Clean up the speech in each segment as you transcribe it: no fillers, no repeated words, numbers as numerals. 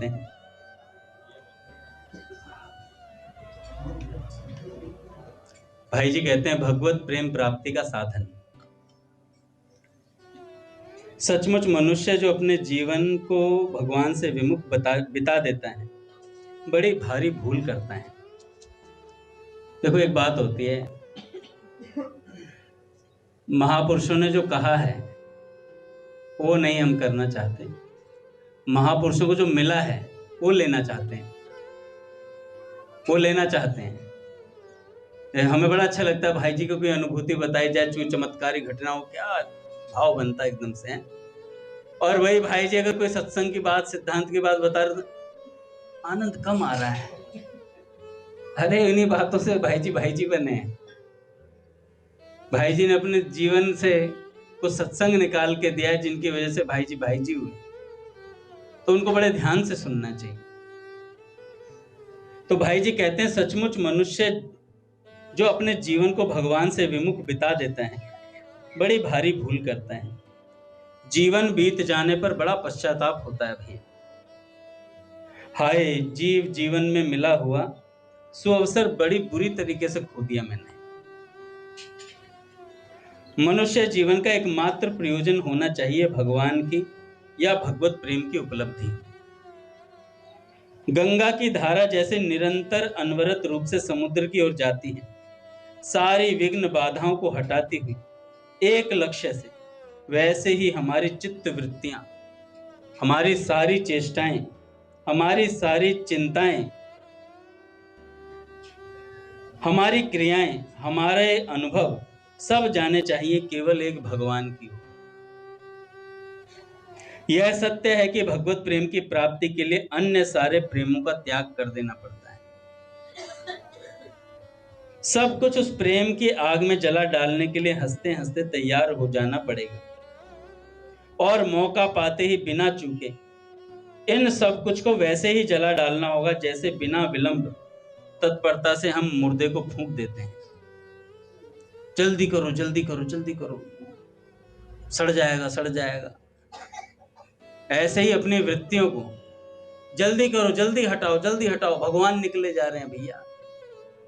कहते हैं। भाई जी कहते हैं भगवत प्रेम प्राप्ति का साधन। सचमुच मनुष्य जो अपने जीवन को भगवान से विमुख बिता देता है, बड़ी भारी भूल करता है। देखो एक बात होती है, महापुरुषों ने जो कहा है वो नहीं हम करना चाहते, महापुरुषों को जो मिला है वो लेना चाहते हैं, वो लेना चाहते हैं। हमें बड़ा अच्छा लगता है भाई जी को कोई अनुभूति बताई जाए, जो चमत्कारी घटना हो, क्या भाव बनता है एकदम से। और वही भाई जी अगर कोई सत्संग की बात, सिद्धांत की बात बता रहे तो आनंद कम आ रहा है। अरे इन्हीं बातों से भाई जी बने हैं। भाई जी ने अपने जीवन से कुछ सत्संग निकाल के दिया है जिनकी वजह से भाई जी हुए, तो उनको बड़े ध्यान से सुनना चाहिए। तो भाई जी कहते हैं सचमुच मनुष्य जो अपने जीवन को भगवान से विमुख बिता देता है, बड़ी भारी भूल करता है। जीवन बीत जाने पर बड़ा पश्चाताप होता है भैया। हाय जीवन में मिला हुआ सुअवसर बड़ी बुरी तरीके से खो दिया मैंने। मनुष्य जीवन का एकमात्र प्रयोजन होना चाहिए भगवान की या भगवत प्रेम की उपलब्धि। गंगा की धारा जैसे निरंतर अनवरत रूप से समुद्र की ओर जाती है, सारी विघ्न बाधाओं को हटाती हुई एक लक्ष्य से, वैसे ही हमारी चित्त वृत्तियां, हमारी सारी चेष्टाएं, हमारी सारी चिंताएं, हमारी क्रियाएं, हमारे अनुभव सब जाने चाहिए केवल एक भगवान की ओर। यह सत्य है कि भगवत प्रेम की प्राप्ति के लिए अन्य सारे प्रेमों का त्याग कर देना पड़ता है। सब कुछ उस प्रेम की आग में जला डालने के लिए हंसते हंसते तैयार हो जाना पड़ेगा, और मौका पाते ही बिना चूके इन सब कुछ को वैसे ही जला डालना होगा जैसे बिना विलंब तत्परता से हम मुर्दे को फूंक देते हैं। जल्दी करो जल्दी करो जल्दी करो, सड़ जाएगा सड़ जाएगा। ऐसे ही अपनी वृत्तियों को जल्दी करो, जल्दी हटाओ, भगवान निकले जा रहे हैं भैया,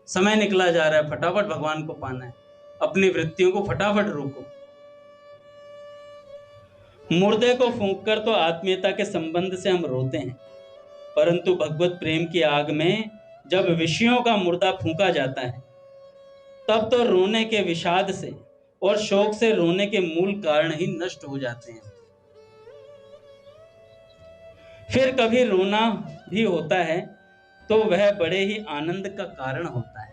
समय निकला जा रहा है, फटाफट भगवान को पाना है। अपनी वृत्तियों को फटाफट रोको। मुर्दे को फूंककर तो आत्मीयता के संबंध से हम रोते हैं, परंतु भगवत प्रेम की आग में जब विषयों का मुर्दा फूंका जाता है, तब तो रोने के विषाद से और शोक से रोने के मूल कारण ही नष्ट हो जाते हैं। फिर कभी रोना भी होता है तो वह बड़े ही आनंद का कारण होता है,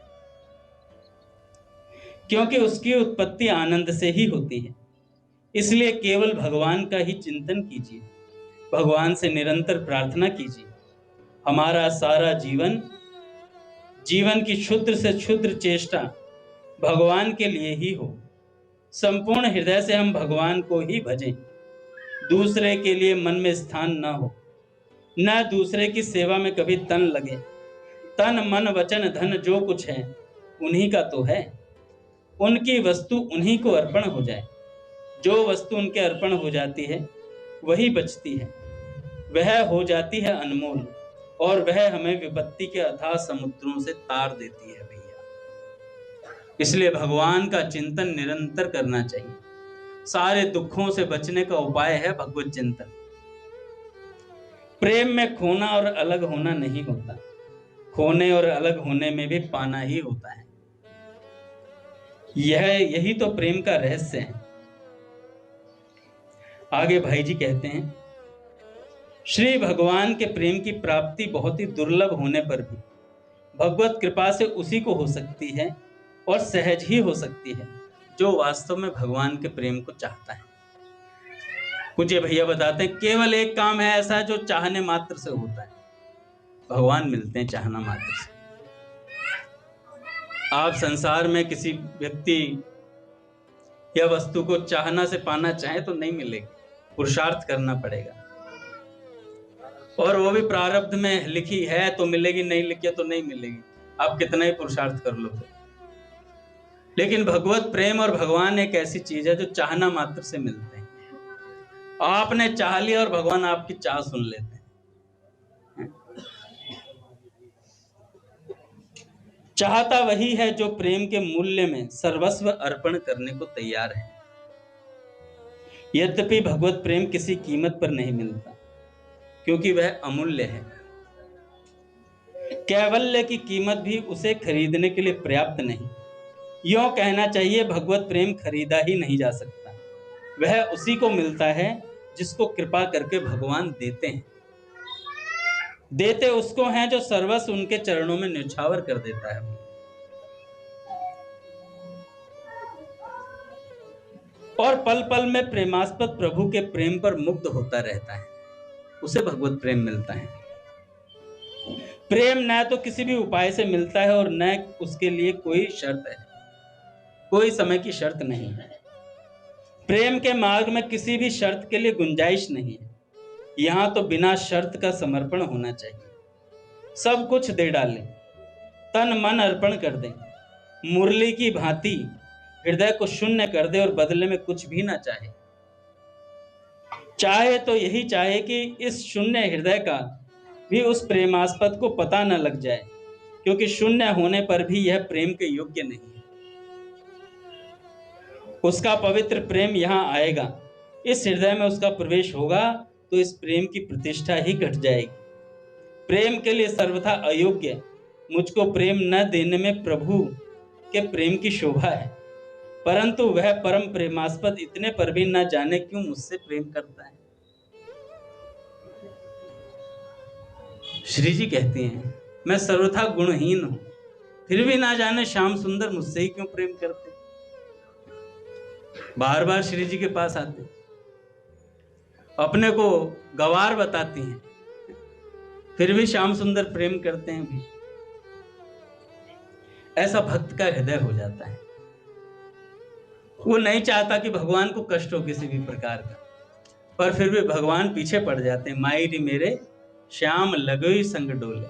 क्योंकि उसकी उत्पत्ति आनंद से ही होती है। इसलिए केवल भगवान का ही चिंतन कीजिए, भगवान से निरंतर प्रार्थना कीजिए। हमारा सारा जीवन की क्षुद्र से क्षुद्र चेष्टा भगवान के लिए ही हो। संपूर्ण हृदय से हम भगवान को ही भजें। दूसरे के लिए मन में स्थान न हो, न दूसरे की सेवा में कभी तन लगे। तन मन वचन धन जो कुछ है उन्हीं का तो है, उनकी वस्तु उन्हीं को अर्पण हो जाए। जो वस्तु उनके अर्पण हो जाती है वही बचती है, वह हो जाती है अनमोल, और वह हमें विपत्ति के अथाह समुद्रों से तार देती है भैया। इसलिए भगवान का चिंतन निरंतर करना चाहिए। सारे दुखों से बचने का उपाय है भगवत चिंतन। प्रेम में खोना और अलग होना नहीं होता, खोने और अलग होने में भी पाना ही होता है। यही तो प्रेम का रहस्य है। आगे भाई जी कहते हैं, श्री भगवान के प्रेम की प्राप्ति बहुत ही दुर्लभ होने पर भी भगवत कृपा से उसी को हो सकती है, और सहज ही हो सकती है जो वास्तव में भगवान के प्रेम को चाहता है। पूज्य भैया बताते हैं केवल एक काम है ऐसा जो चाहने मात्र से होता है। भगवान मिलते हैं चाहना मात्र से। आप संसार में किसी व्यक्ति या वस्तु को चाहना से पाना चाहे तो नहीं मिलेगी, पुरुषार्थ करना पड़ेगा, और वो भी प्रारब्ध में लिखी है तो मिलेगी, नहीं लिखी है तो नहीं मिलेगी, आप कितना ही पुरुषार्थ कर लो। लेकिन भगवत प्रेम और भगवान एक ऐसी चीज है जो चाहना मात्र से मिलते हैं। आपने चाह लिया और भगवान आपकी चाह सुन लेते हैं। चाहता वही है जो प्रेम के मूल्य में सर्वस्व अर्पण करने को तैयार है। यद्यपि भगवत प्रेम किसी कीमत पर नहीं मिलता, क्योंकि वह अमूल्य है। कैवल्य की कीमत भी उसे खरीदने के लिए पर्याप्त नहीं। यूं कहना चाहिए, भगवत प्रेम खरीदा ही नहीं जा सकता। वह उसी को मिलता है जिसको कृपा करके भगवान देते हैं। देते उसको हैं जो सर्वस्व उनके चरणों में न्यौछावर कर देता है। और पल पल में प्रेमास्पद प्रभु के प्रेम पर मुग्ध होता रहता है, उसे भगवत प्रेम मिलता है। प्रेम न तो किसी भी उपाय से मिलता है और न उसके लिए कोई शर्त है, कोई समय की शर्त नहीं है। प्रेम के मार्ग में किसी भी शर्त के लिए गुंजाइश नहीं है। यहां तो बिना शर्त का समर्पण होना चाहिए। सब कुछ दे डालें, तन मन अर्पण कर दें, मुरली की भांति हृदय को शून्य कर दे और बदले में कुछ भी ना चाहे तो यही चाहे कि इस शून्य हृदय का भी उस प्रेमास्पद को पता न लग जाए, क्योंकि शून्य होने पर भी यह प्रेम के योग्य नहीं है। उसका पवित्र प्रेम यहाँ आएगा, इस हृदय में उसका प्रवेश होगा तो इस प्रेम की प्रतिष्ठा ही घट जाएगी। प्रेम के लिए सर्वथा अयोग्य मुझको प्रेम न देने में प्रभु के प्रेम की शोभा है, परंतु वह परम प्रेमास्पद इतने पर भी न जाने क्यों मुझसे प्रेम करता है। श्री जी कहती हैं, मैं सर्वथा गुणहीन हूं, फिर भी ना जाने श्याम सुंदर मुझसे ही क्यों प्रेम करते। बार बार श्री जी के पास आते, अपने को गवार बताती हैं, फिर भी श्याम सुंदर प्रेम करते हैं भी। ऐसा भक्त का हृदय हो जाता है। वो नहीं चाहता कि भगवान को कष्ट हो किसी भी प्रकार का, पर फिर भी भगवान पीछे पड़ जाते हैं। माई री मेरे श्याम लगोई संग डोले।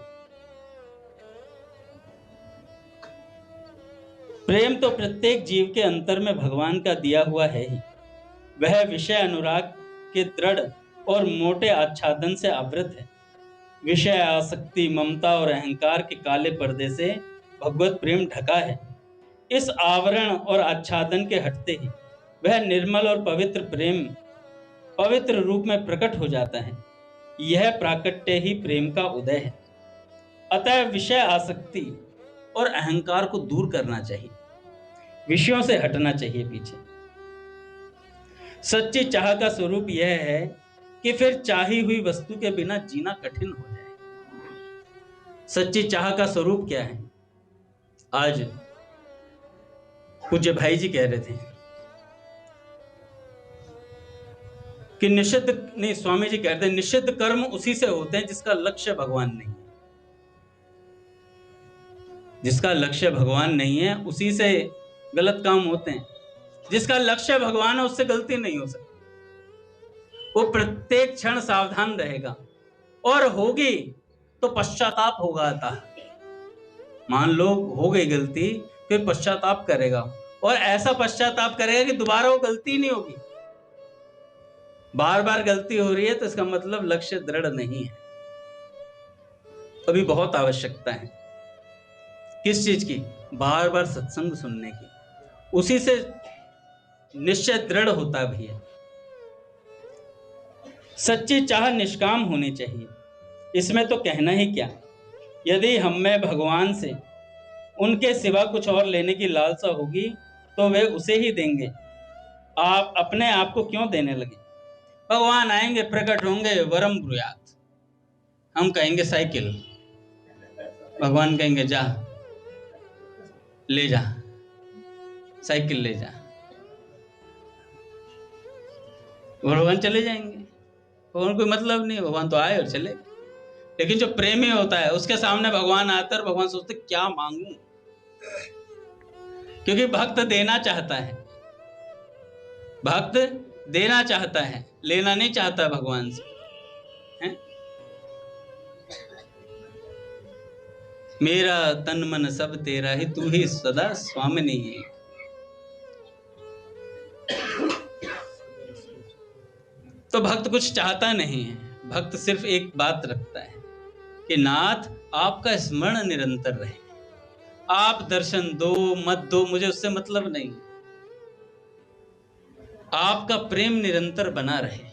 प्रेम तो प्रत्येक जीव के अंतर में भगवान का दिया हुआ है ही। वह विषय अनुराग के दृढ़ और मोटे आच्छादन से आवृत है। विषय आसक्ति, ममता और अहंकार के काले पर्दे से भगवत प्रेम ढका है। इस आवरण और आच्छादन के हटते ही वह निर्मल और पवित्र प्रेम पवित्र रूप में प्रकट हो जाता है। यह प्राकट्य ही प्रेम का उदय है। अतः विषय आसक्ति और अहंकार को दूर करना चाहिए, विषयों से हटना चाहिए पीछे। सच्ची चाह का स्वरूप यह है कि फिर चाही हुई वस्तु के बिना जीना कठिन हो जाए। सच्ची चाह का स्वरूप क्या है? आज पूज्य भाई जी कह रहे थे कि निषिद्ध नहीं, स्वामी जी कहते हैं निषिद्ध कर्म उसी से होते हैं जिसका लक्ष्य भगवान नहीं है। जिसका लक्ष्य भगवान नहीं है उसी से गलत काम होते हैं। जिसका लक्ष्य भगवान है उससे गलती नहीं हो सकती। वो प्रत्येक क्षण सावधान रहेगा, और होगी तो पश्चाताप होगा। आता मान लो हो गई गलती, फिर पश्चाताप करेगा, और ऐसा पश्चाताप करेगा कि दोबारा वो गलती नहीं होगी। बार बार गलती हो रही है तो इसका मतलब लक्ष्य दृढ़ नहीं है। अभी बहुत आवश्यकता है किस चीज की? बार बार सत्संग सुनने की। उसी से निश्चय दृढ़ होता भी है। सच्ची चाह निष्काम होनी चाहिए, इसमें तो कहना ही क्या। यदि हम में भगवान से उनके सिवा कुछ और लेने की लालसा होगी तो वे उसे ही देंगे। आप अपने आप को क्यों देने लगे? भगवान आएंगे, प्रकट होंगे, वरम ब्रूयात। हम कहेंगे साइकिल, भगवान कहेंगे जा ले जा, साइकिल ले जा। भगवान चले जाएंगे, भगवान कोई मतलब नहीं, भगवान तो आए और चले। लेकिन जो प्रेमी होता है उसके सामने भगवान आता है और भगवान सोचते क्या मांगूं, क्योंकि भक्त देना चाहता है। भक्त देना चाहता है, लेना नहीं चाहता भगवान से। है? मेरा तन मन सब तेरा ही, तू ही सदा स्वामिनी है। तो भक्त कुछ चाहता नहीं है, भक्त सिर्फ एक बात रखता है कि नाथ आपका स्मरण निरंतर रहे, आप दर्शन दो मत दो, मुझे उससे मतलब नहीं। आपका प्रेम निरंतर बना रहे,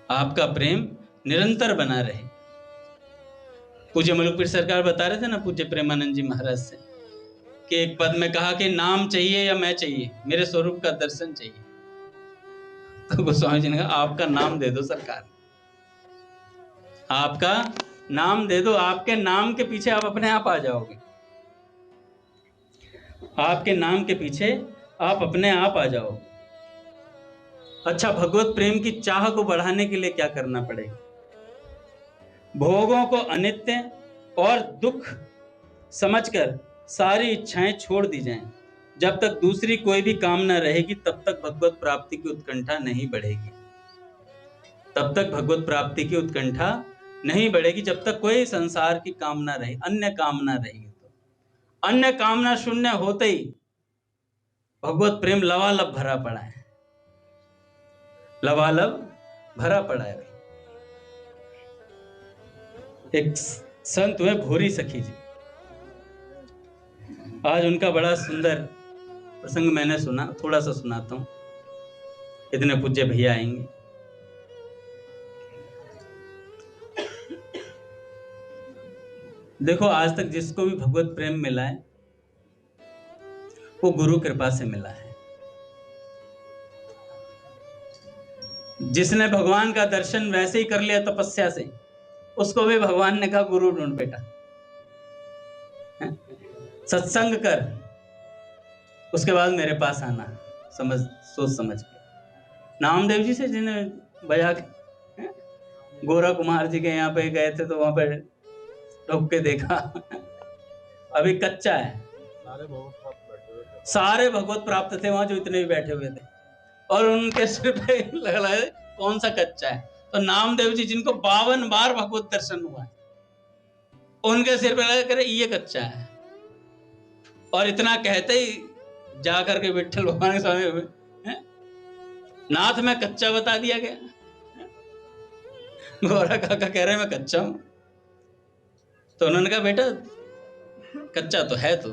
आपका प्रेम निरंतर बना रहे। पूज्य मलुकपीर सरकार बता रहे थे ना पूज्य प्रेमानंद जी महाराज से, कि एक पद में कहा कि नाम चाहिए या मैं चाहिए, मेरे स्वरूप का दर्शन चाहिए। तो गोस्वामी जी ने कहा आपका नाम दे दो सरकार, आपका नाम दे दो, आपके नाम के पीछे आप अपने आप आ जाओगे, आपके नाम के पीछे आप अपने आप आ जाओगे। अच्छा, भगवत प्रेम की चाह को बढ़ाने के लिए क्या करना पड़ेगा? भोगों को अनित्य और दुख समझकर सारी इच्छाएं छोड़ दी जाएं। जब तक दूसरी कोई भी कामना रहेगी तब तक भगवत प्राप्ति की उत्कंठा नहीं बढ़ेगी, तब तक भगवत प्राप्ति की उत्कंठा नहीं बढ़ेगी, जब तक कोई संसार की कामना रहे, अन्य कामना रहेगी। तो अन्य कामना शून्य होते ही भगवत प्रेम लबालब भरा पड़ा है, लबालब भरा पड़ा है। एक संत हुए भोरी सखी जी, आज उनका बड़ा सुंदर प्रसंग मैंने सुना, थोड़ा सा सुनाता हूं, इतने पूज्य भैया आएंगे। देखो, आज तक जिसको भी भगवत प्रेम मिला है वो गुरु कृपा से मिला है। जिसने भगवान का दर्शन वैसे ही कर लिया तपस्या से, उसको भी भगवान ने कहा गुरु ढूंढ बेटा, सत्संग कर, उसके बाद मेरे पास आना, समझ सोच समझ के। नामदेव जी से जिन्हें बजा के गोरा कुमार जी के यहाँ पे गए थे तो वहां पे ढुक के देखा, अभी कच्चा है, सारे भगवत प्राप्त थे वहां जो इतने भी बैठे हुए थे, और उनके सिर पे लगा कौन सा कच्चा है। तो नामदेव जी जिनको 52 बार भगवत दर्शन हुआ है, उनके सिर पे लगा करे ये कच्चा है। और इतना कहते ही जा करके विठल भगवान के सामने हुए, नाथ में कच्चा बता दिया गया। गोरा काका कह रहे मैं कच्चा हूं। तो उन्होंने कहा बेटा कच्चा तो है तू,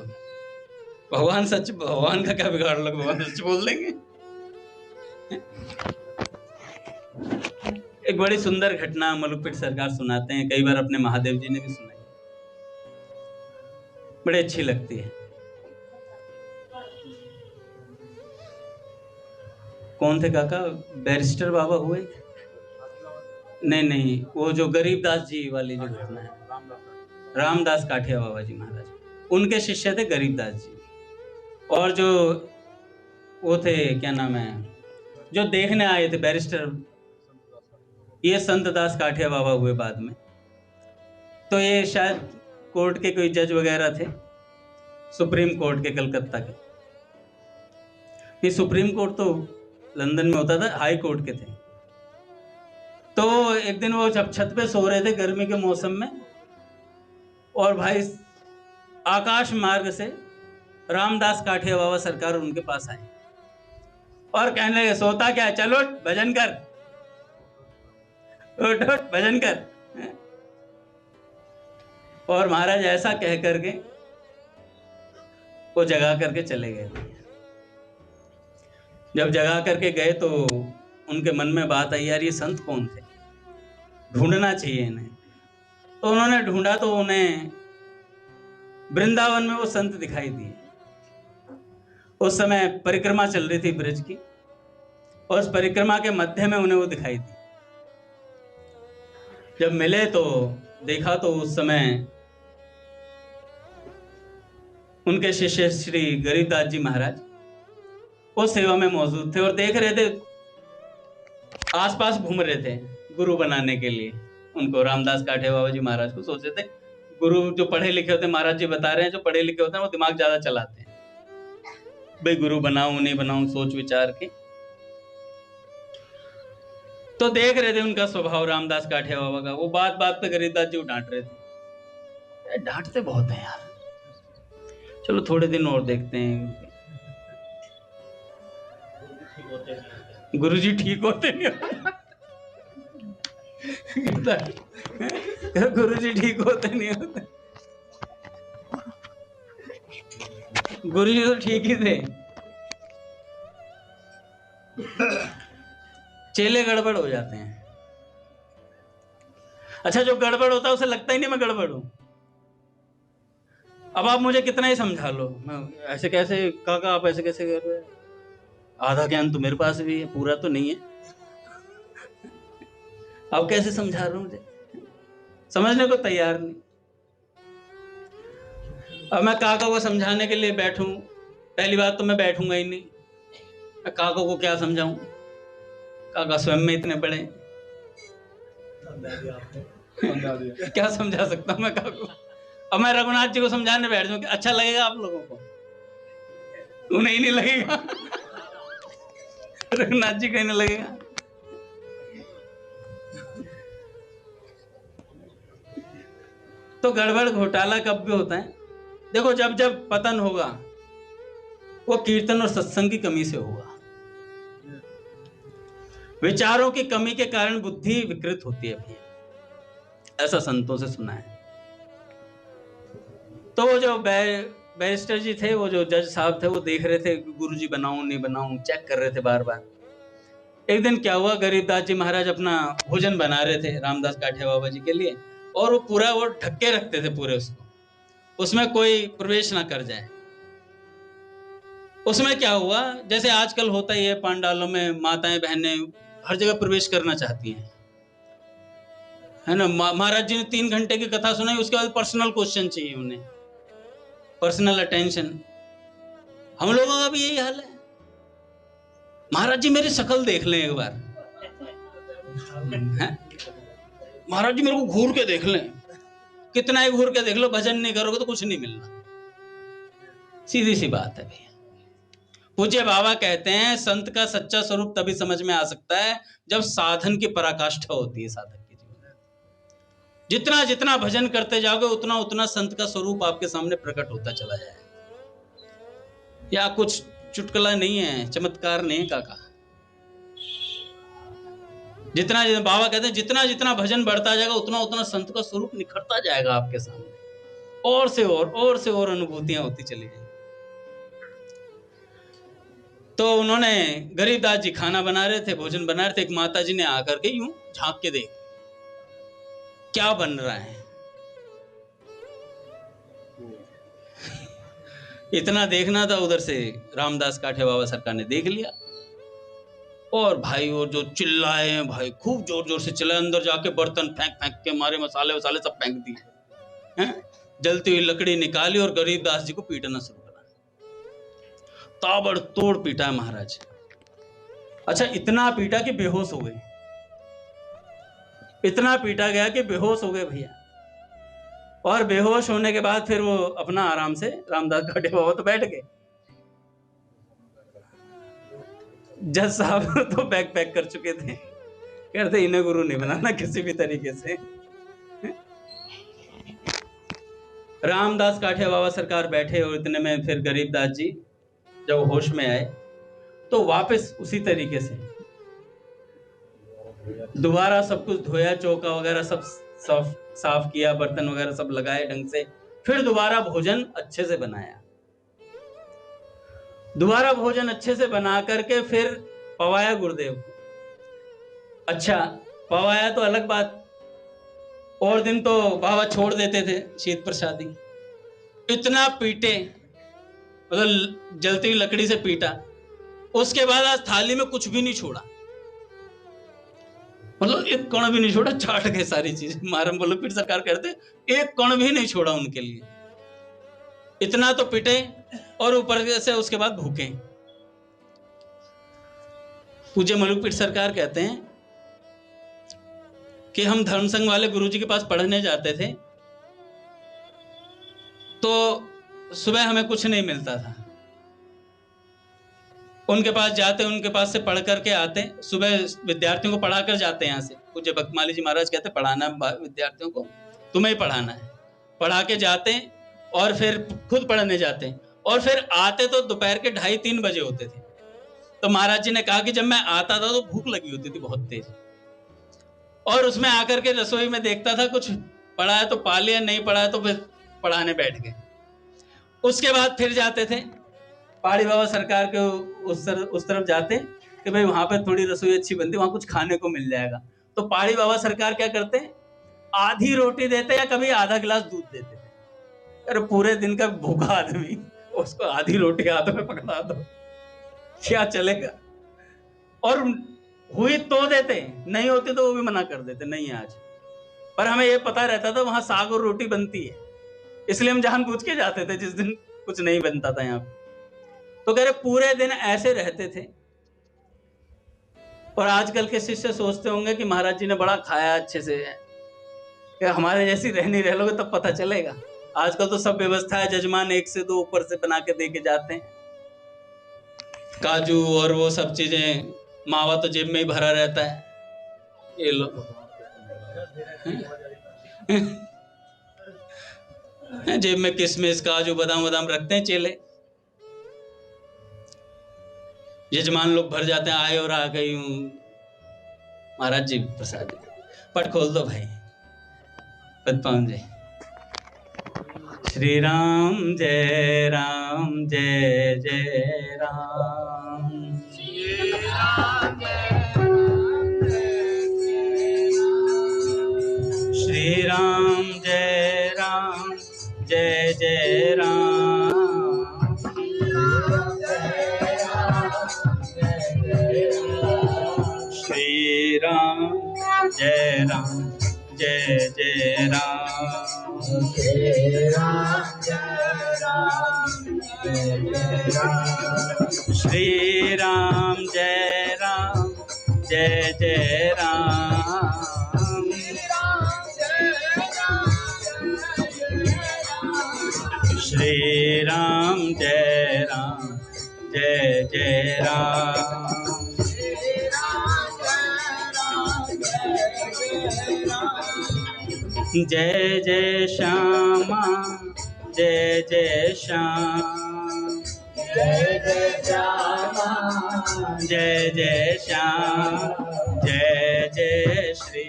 भगवान सच, भगवान का क्या बिगाड़ लो, भगवान सच बोल देंगे। एक बड़ी सुंदर घटना मलुकपीर सरकार सुनाते हैं, कई बार अपने महादेव जी ने भी सुनाई, बड़ी अच्छी लगती है। कौन थे काका? बैरिस्टर बाबा हुए? नहीं, वो जो गरीबदास जी वाली जो घटना है, रामदास काठिया बाबा जी महाराज, उनके शिष्य थे गरीबदास जी। और जो वो थे, क्या नाम है, जो देखने आए थे बैरिस्टर, ये संत दास काठिया बाबा हुए बाद में। तो ये शायद कोर्ट के कोई जज वगैरह थे, सुप्रीम कोर्ट के, कलकत्ता के। ये सुप्रीम कोर्ट तो लंदन में होता था, हाई कोर्ट के थे। तो एक दिन वो जब छत पे सो रहे थे गर्मी के मौसम में, और भाई आकाश मार्ग से रामदास काठिया बाबा सरकार उनके पास आए और कहने लगे सोता क्या, चलो भजन कर, उठ भजन कर। और महाराज ऐसा कह करके वो जगा करके चले गए। जब जगा करके गए तो उनके मन में बात आई, यार ये संत कौन थे, ढूंढना चाहिए इन्हें। तो उन्होंने ढूंढा तो उन्हें वृंदावन में वो संत दिखाई दिए। उस समय परिक्रमा चल रही थी ब्रज की, और उस परिक्रमा के मध्य में उन्हें वो दिखाई दी। जब मिले तो देखा तो उस समय उनके शिष्य श्री गरीबदास जी महाराज वो सेवा में मौजूद थे, और देख रहे थे, आसपास घूम रहे थे गुरु बनाने के लिए उनको। रामदास काठिया बाबा जी महाराज को सोचे थे गुरु जो पढ़े लिखे होते हैं, महाराज जी बता रहे हैं जो पढ़े लिखे होते हैं वो दिमाग ज्यादा चलाते हैं, भाई गुरु बनाऊं नहीं बनाऊं सोच विचार के। तो देख रहे थे उनका स्वभाव रामदास काठिया बाबा का। वो बात बात पे गरीबदास जी डांट रहे थे, डांटते बहुत है यार, चलो थोड़े दिन और देखते हैं, गुरुजी ठीक होते नहीं गुरुजी ठीक होते नहीं होते। गुरुजी तो ठीक ही थे, चेले गड़बड़ हो जाते हैं। अच्छा, जो गड़बड़ होता है उसे लगता ही नहीं मैं गड़बड़ हूं। अब आप मुझे कितना ही समझा लो, मैं ऐसे कैसे काका आप ऐसे कैसे कर रहे हैं, आधा ज्ञान तो मेरे पास भी है, पूरा तो नहीं है। आप कैसे समझा रहे हो, मुझे समझने को तैयार नहीं। अब मैं काका को समझाने के लिए बैठूं, पहली बात तो मैं बैठूंगा ही नहीं, मैं काका को क्या समझाऊं, काका स्वयं में इतने बड़े, क्या समझा सकता हूं मैं काका को। अब मैं रघुनाथ जी को समझाने बैठ जाऊं, अच्छा लगेगा आप लोगों को? उन्हें ही नहीं लगेगा, रघुनाथ जी को ही नहीं लगेगा। तो गड़बड़ घोटाला कब भी होता है, देखो जब जब पतन होगा वो कीर्तन और सत्संग की कमी से होगा। विचारों की कमी के कारण बुद्धि विकृत होती है भैया, ऐसा संतों से सुना है। तो वो जो बैरिस्टर जी थे, वो जो जज साहब थे, वो देख रहे थे गुरुजी बनाऊं नहीं बनाऊं, चेक कर रहे थे बार बार। एक दिन क्या हुआ, गरीबदास जी महाराज अपना भोजन बना रहे थे रामदास काठिया बाबा जी के लिए, और वो पूरा वो ढक के रखते थे पूरे उसको, उसमें कोई प्रवेश ना कर जाए। उसमें क्या हुआ, जैसे आजकल होता ही है पांडालों में माताएं बहनें हर जगह प्रवेश करना चाहती हैं, है ना। महाराज जी ने 3 घंटे की कथा सुनाई, उसके बाद पर्सनल क्वेश्चन चाहिए उन्हें, पर्सनल अटेंशन। हम लोगों का भी यही हाल है, महाराज जी मेरी शक्ल देख लें एक बार, महाराज जी मेरे को घूर के देख लें, कितना ही घूर के देख लो, भजन नहीं करोगे तो कुछ नहीं मिलना, सीधी सी बात है भैया। पूज्य बाबा कहते हैं संत का सच्चा स्वरूप तभी समझ में आ सकता है जब साधन की पराकाष्ठा होती है साधक के जीवन में। जितना जितना भजन करते जाओगे उतना उतना संत का स्वरूप आपके सामने प्रकट होता चला जाएगा। या कुछ चुटकुला नहीं है, चमत्कार नहीं है काका। जितना जितना बाबा कहते हैं जितना जितना भजन बढ़ता जाएगा उतना उतना संत का स्वरूप निखरता जाएगा आपके सामने, और से और अनुभूतियां होती चली जाएंगी। तो उन्होंने गरीबदास जी खाना बना रहे थे, भोजन बना रहे थे, एक माता जी ने आकर के यूं झांक के देख क्या बन रहा है। इतना देखना था, उधर से रामदास काठिया बाबा सरकार ने देख लिया, और भाई वो जो चिल्लाए हैं भाई, खूब जोर जोर से चिल्लाए, अंदर जाके बर्तन फेंक फेंक के मारे, मसाले वसाले सब फेंक दिए, जलती हुई लकड़ी निकाली और गरीबदास जी को पीटना शुरू करा, ताबड़तोड़ पीटा महाराज। अच्छा, इतना पीटा कि बेहोश हो गए, इतना पीटा गया कि बेहोश हो गए भैया। और बेहोश होने के बाद फिर वो अपना आराम से रामदास काठिया बाबा तो बैठ गए, जज साहब तो बैग पैक कर चुके थे, कहते इन्हें गुरु नहीं बनाना किसी भी तरीके से। रामदास काठिया बाबा सरकार बैठे, और इतने में फिर गरीबदास जी जब होश में आए तो वापस उसी तरीके से दोबारा सब कुछ धोया, चौका वगैरह सब साफ किया, बर्तन वगैरह सब लगाए ढंग से, फिर दोबारा भोजन अच्छे से बनाया। दोबारा भोजन अच्छे से बना करके फिर पवाया गुरुदेव को। अच्छा, पवाया तो अलग बात, और दिन तो बाबा छोड़ देते थे शीत प्रसादी। इतना पीटे, मतलब जलती हुई लकड़ी से पीटा, उसके बाद आज थाली में कुछ भी नहीं छोड़ा, मतलब एक कण भी नहीं छोड़ा, चाट गए सारी चीजें। मारम बोलो फिर सरकार कहते एक कण भी नहीं छोड़ा उनके लिए। इतना तो पिटे, और ऊपर से उसके बाद भूखे। पूज्य मलुकपीठ सरकार कहते हैं कि हम धर्म संघ वाले गुरुजी के पास पढ़ने जाते थे, तो सुबह हमें कुछ नहीं मिलता था। उनके पास जाते, उनके पास से पढ़ करके आते, सुबह विद्यार्थियों को पढ़ा कर जाते यहाँ से। पूज्य भक्तमाली जी महाराज कहते पढ़ाना विद्यार्थियों को, तुम्हें ही पढ़ाना है। पढ़ा के जाते और फिर खुद पढ़ने जाते, और फिर आते तो दोपहर के 2:30-3 बजे होते थे। तो महाराज जी ने कहा कि जब मैं आता था तो भूख लगी होती थी बहुत तेज, और उसमें आकर के रसोई में देखता था, कुछ पढ़ा है तो पा लिया, नहीं पढ़ा है तो फिर पढ़ाने बैठ गए। उसके बाद फिर जाते थे, पहाड़ी बाबा सरकार के उस तरफ जाते कि भाई वहां पे थोड़ी रसोई अच्छी बनती, वहां कुछ खाने को मिल जाएगा। तो पहाड़ी बाबा सरकार क्या करते, आधी रोटी देते या कभी आधा गिलास दूध देते थे। अरे पूरे दिन का भूखा आदमी, उसको आधी रोटी हाथ में पकड़ा दो, क्या चलेगा। और हुई तो देते, नहीं होती तो वो भी मना कर देते, नहीं आज। पर हमें ये पता रहता था वहां साग और रोटी बनती है, इसलिए हम जानबूझ के जाते थे जिस दिन कुछ नहीं बनता था यहाँ पे। तो कह रहे पूरे दिन ऐसे रहते थे। और आजकल के शिष्य सोचते होंगे कि महाराज जी ने बड़ा खाया अच्छे से, कि हमारे जैसी रहनी रह लोगे तब पता चलेगा। आजकल तो सब व्यवस्था है, जजमान एक से दो ऊपर से बना के दे के जाते हैं, काजू और वो सब चीजें। मावा तो जेब में ही भरा रहता है, ये लो। जेब में किशमिश काजू बादाम वादाम रखते हैं चेले, यजमान लोग भर जाते हैं। आए और आ गई हूं महाराज जी प्रसाद, पट खोल दो भाई, पद पहुंच जाए। श्री राम जय राम जय जय राम, श्री राम जय राम जय जय राम, श्री राम जय राम जय जय राम, श्री राम जय राम जय जय राम, श्री राम जय राम जय जय राम, श्री राम जय राम जय जय राम, जय जय श्यामा जय जय श्याम, जय जय श्यामा जय जय श्याम, जय जय श्री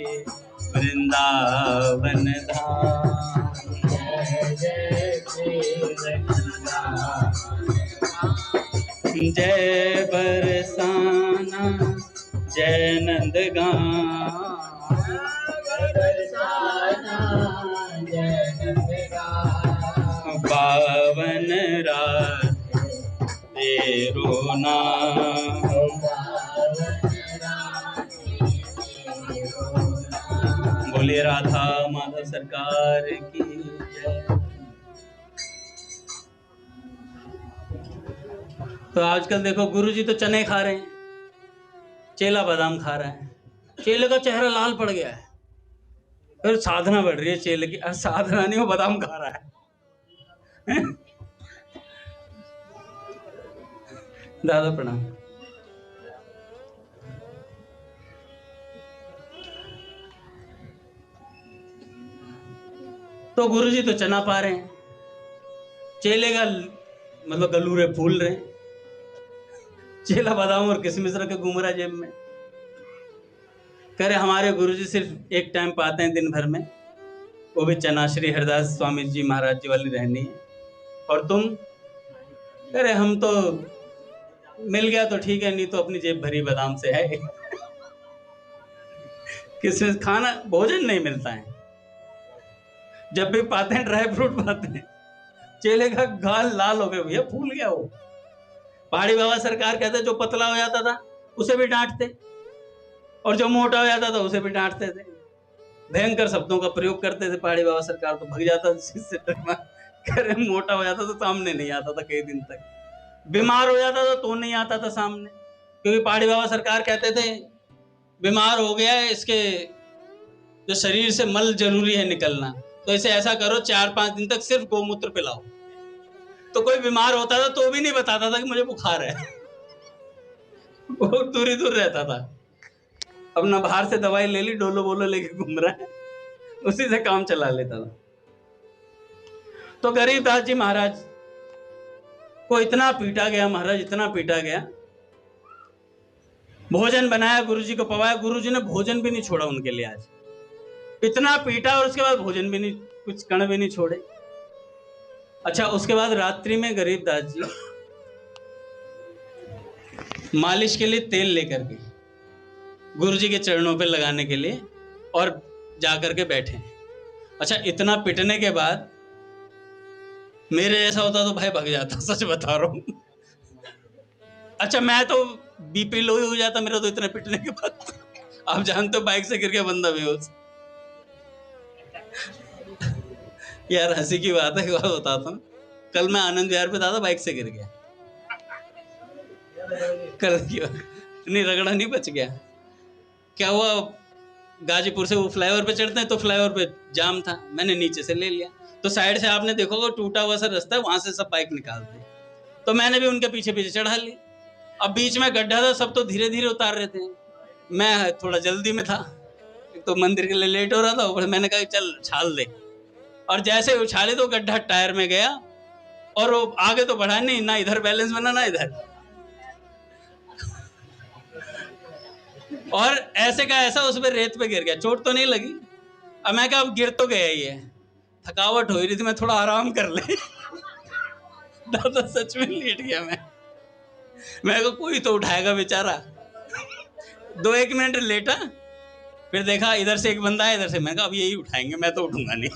वृंदावन धाम, जय जय श्री वृंदावन, जय बरसाना जय नंदगांव, पावन रात तेरो नाम, बोले राधा माधव सरकार की जय। तो आजकल देखो गुरुजी तो चने खा रहे हैं, चेला बादाम खा रहा है, चेले का चेहरा लाल पड़ गया है, फिर साधना बढ़ रही है चेले की। साधना नहीं, वो बादाम खा रहा है। दादा प्रणाम। तो गुरुजी तो चना पा रहे हैं, चेले का मतलब गलूरे फूल रहे हैं, चेला बादाम और किशमिश रख के घूम रहा है जेब में। कह रहे हमारे गुरुजी सिर्फ एक टाइम पाते हैं दिन भर में, वो भी चना, श्री हरिदास स्वामी जी महाराज जी वाली रहनी है। और तुम? कह रहे हम तो मिल गया तो ठीक है, नहीं तो अपनी जेब भरी बादाम से है। किसमें खाना भोजन नहीं मिलता है, जब भी पाते हैं ड्राई फ्रूट पाते हैं। चेले का गाल लाल हो गया भैया, फूल गया वो। पहाड़ी बाबा सरकार कहते जो पतला हो जाता था उसे भी डांटते, और जो मोटा हो जाता था उसे भी डांटते थे। भयंकर शब्दों का प्रयोग करते थे पहाड़ी बाबा सरकार, तो भग जाता था। करे मोटा हो जाता तो सामने नहीं आता था कई दिन तक, बीमार हो जाता था तो नहीं आता था सामने, क्योंकि पहाड़ी बाबा सरकार कहते थे बीमार हो गया है, इसके जो शरीर से मल जरूरी है निकलना, तो इसे ऐसा करो 4-5 दिन तक सिर्फ गोमूत्र पिलाओ। तो कोई बीमार होता था तो भी नहीं बताता था कि मुझे बुखार है। वो दूर ही दूर रहता था, अपना बाहर से दवाई ले ली, डोलो बोलो लेके घूम रहा है, उसी से काम चला लेता था। तो गरीबदास जी महाराज को इतना पीटा गया, महाराज इतना पीटा गया, भोजन बनाया गुरुजी को पवाया, गुरुजी ने भोजन भी नहीं छोड़ा उनके लिए। आज इतना पीटा और उसके बाद भोजन भी नहीं, कुछ कण भी नहीं छोड़े। अच्छा, उसके बाद रात्रि में गरीबदास जी मालिश के लिए तेल लेकर के गुरुजी के चरणों पे लगाने के लिए, और जाकर के बैठे। अच्छा, इतना पिटने के बाद मेरे जैसा होता तो भाई भाग जाता, सच बता रहा हूं। अच्छा, मैं तो बीपी लो ही हो जाता मेरा तो इतने पिटने के बाद। आप जानते हो बाइक से गिर गया बंदा बेहोश। यार हंसी की बात है, एक बात बताता हूँ। कल मैं आनंद विहार पे था, बाइक से गिर गया। कल की बात नहीं, रगड़ा नहीं, बच गया। क्या हुआ, गाजीपुर से वो फ्लाईओवर पे चढ़ते हैं तो फ्लाईओवर पे जाम था, मैंने नीचे से ले लिया। तो साइड से आपने देखोगे टूटा हुआ सा रास्ता है, वहां से सब बाइक निकालते, तो मैंने भी उनके पीछे पीछे चढ़ा ली। अब बीच में गड्ढा था, सब तो धीरे धीरे उतार रहे थे, मैं थोड़ा जल्दी में था, तो मंदिर के लिए लेट हो रहा था। मैंने कहा चल छाल दे, और जैसे उछाले तो गड्ढा टायर में गया, और वो आगे तो बढ़ा नहीं, ना इधर बैलेंस बना ना इधर, और ऐसे का ऐसा उस पर रेत पे गिर गया। चोट तो नहीं लगी। अब मैं कहा अब गिर तो गया ही है, थकावट हो रही थी, मैं थोड़ा आराम कर ले। दादा सच में लेट गया मैं को कोई तो उठाएगा बेचारा। 2-1 मिनट लेटा, फिर देखा इधर से एक बंदा है, इधर से, मैं कहा अब यही उठाएंगे, मैं तो उठूंगा नहीं।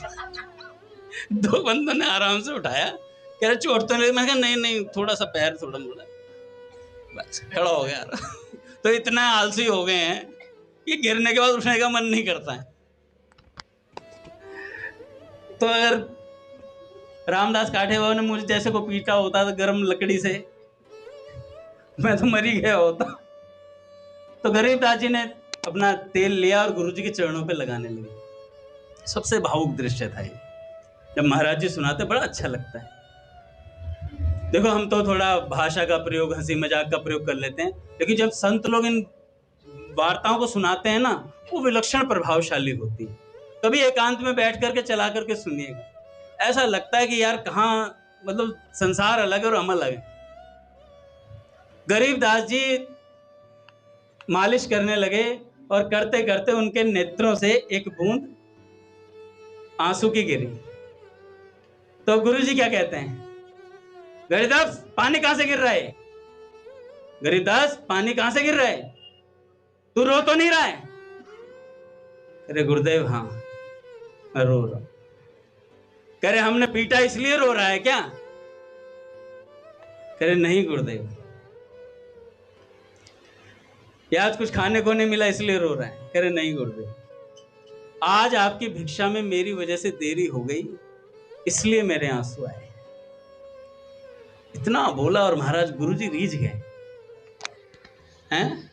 2 बंदों ने आराम से उठाया, कह रहे चोट तो नहीं। मैं कहा नहीं नहीं, थोड़ा सा पैर थोड़ा मोड़ा, बस खड़ा हो गया। तो इतना आलसी हो गए हैं कि गिरने के बाद उठने का मन नहीं करता है। तो अगर रामदास काठियावाड़ ने मुझे जैसे को पीटा होता तो गर्म लकड़ी से, मैं तो मर ही गया होता। तो गरीबदास जी ने अपना तेल लिया और गुरुजी के चरणों पे लगाने लगे। सबसे भावुक दृश्य था ये, जब महाराज जी सुनाते बड़ा अच्छा लगता है। देखो हम तो थोड़ा भाषा का प्रयोग, हंसी मजाक का प्रयोग कर लेते हैं, लेकिन जब संत लोग इन वार्ताओं को सुनाते हैं ना, वो विलक्षण प्रभावशाली होती है। कभी एकांत में बैठ करके चला करके सुनिएगा, ऐसा लगता है कि यार कहाँ, मतलब संसार अलग है और हम अलग है। गरीबदास जी मालिश करने लगे, और करते करते उनके नेत्रों से एक बूंद आंसू की गिरी। तो गुरुजी क्या कहते हैं, गरीबदास पानी कहां से गिर रहा है, गरीबदास पानी कहां से गिर रहा है, तू रो तो नहीं रहा है। अरे गुरुदेव हाँ मैं रो रहा हूं। कह रहे हमने पीटा इसलिए रो रहा है क्या। कह रहे नहीं गुरुदेव, या आज कुछ खाने को नहीं मिला इसलिए रो रहा है। कह रहे नहीं गुरुदेव, आज आपकी भिक्षा में मेरी वजह से देरी हो गई, इसलिए मेरे आंसू आए। इतना बोला और महाराज गुरुजी रीझ गए हैं,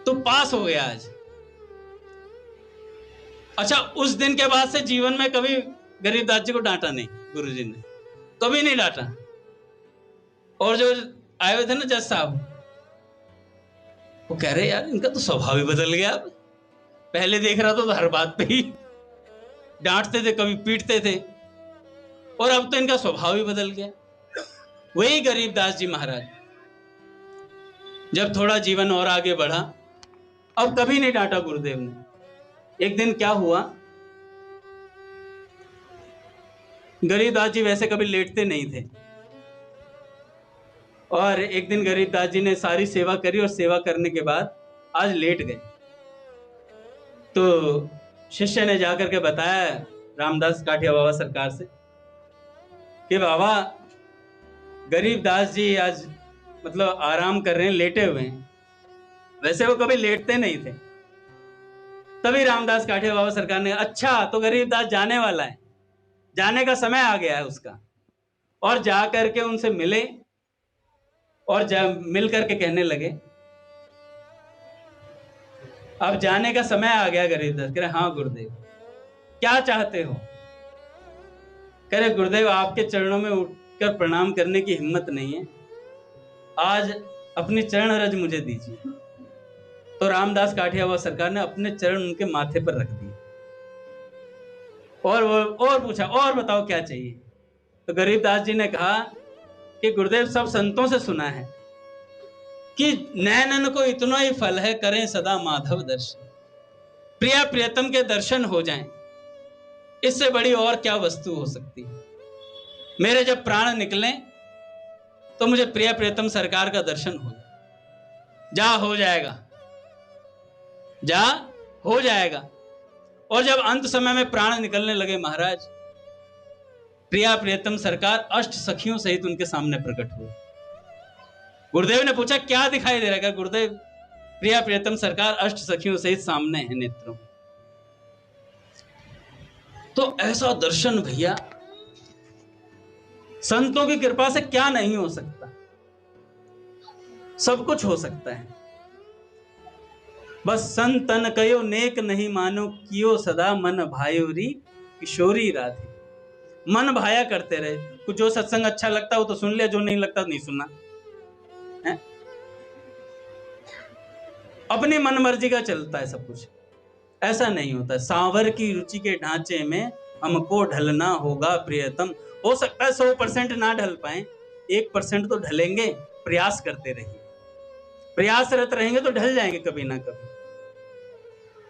तो पास हो गया आज। अच्छा, उस दिन के बाद से जीवन में कभी गरीबदास जी को डांटा नहीं, गुरुजी ने कभी नहीं डांटा। और जो आए हुए थे ना जज साहब, वो कह रहे यार इनका तो स्वभाव ही बदल गया। अब पहले देख रहा तो हर बात पे ही डांटते थे, कभी पीटते थे, और अब तो इनका स्वभाव ही बदल गया। वही गरीबदास जी महाराज जब थोड़ा जीवन और आगे बढ़ा, अब कभी नहीं डांटा गुरुदेव ने। एक दिन क्या हुआ, गरीबदास जी वैसे कभी लेटते नहीं थे, और एक दिन गरीबदास जी ने सारी सेवा करी, और सेवा करने के बाद आज लेट गए। तो शिष्य ने जाकर के बताया रामदास काठिया बाबा सरकार से कि बाबा गरीबदास जी आज मतलब आराम कर रहे हैं, लेटे हुए हैं, वैसे वो कभी लेटते नहीं थे। तभी रामदास काठिया बाबा सरकार ने, अच्छा तो गरीबदास जाने वाला है, जाने का समय आ गया है उसका, और जा करके उनसे मिले, और मिल करके कहने लगे अब जाने का समय आ गया। गरीबदास कह रहे हाँ गुरुदेव, क्या चाहते हो। कह रहे गुरुदेव आपके चरणों में उठकर प्रणाम करने की हिम्मत नहीं है, आज अपनी चरण रज मुझे दीजिए। तो रामदास काठिया बाबा सरकार ने अपने चरण उनके माथे पर रख दिए, और पूछा और बताओ क्या चाहिए। तो गरीबदास जी ने कहा कि गुरुदेव सब संतों से सुना है कि नैनन को इतना ही फल है, करें सदा माधव दर्शन, प्रिया प्रियतम के दर्शन हो जाएं, इससे बड़ी और क्या वस्तु हो सकती है। मेरे जब प्राण निकले तो मुझे प्रिया प्रियतम सरकार का दर्शन हो जाए। जा हो जाएगा, जा हो जाएगा। और जब अंत समय में प्राण निकलने लगे महाराज, प्रिया प्रियतम सरकार अष्ट सखियों सहित उनके सामने प्रकट हुए। गुरुदेव ने पूछा क्या दिखाई दे रहा है? गुरुदेव, प्रिया प्रियतम सरकार अष्ट सखियों सहित सामने है नेत्रों। तो ऐसा दर्शन भैया, संतों की कृपा से क्या नहीं हो सकता, सब कुछ हो सकता है। बस संतन कयो नेक नहीं मानो, कियो सदा मन भायोरी किशोरी राधे। मन भाया करते रहे, कुछ जो सत्संग अच्छा लगता है वो तो सुन लिया, जो नहीं लगता नहीं सुनना है। अपनी मन मर्जी का चलता है सब कुछ, ऐसा नहीं होता। सांवर की रुचि के ढांचे में हमको ढलना होगा प्रियतम। हो सकता है 100% ना ढल पाए, 1% तो ढलेंगे। प्रयास करते रहिए, प्रयासरत रहेंगे तो ढल जाएंगे कभी ना कभी।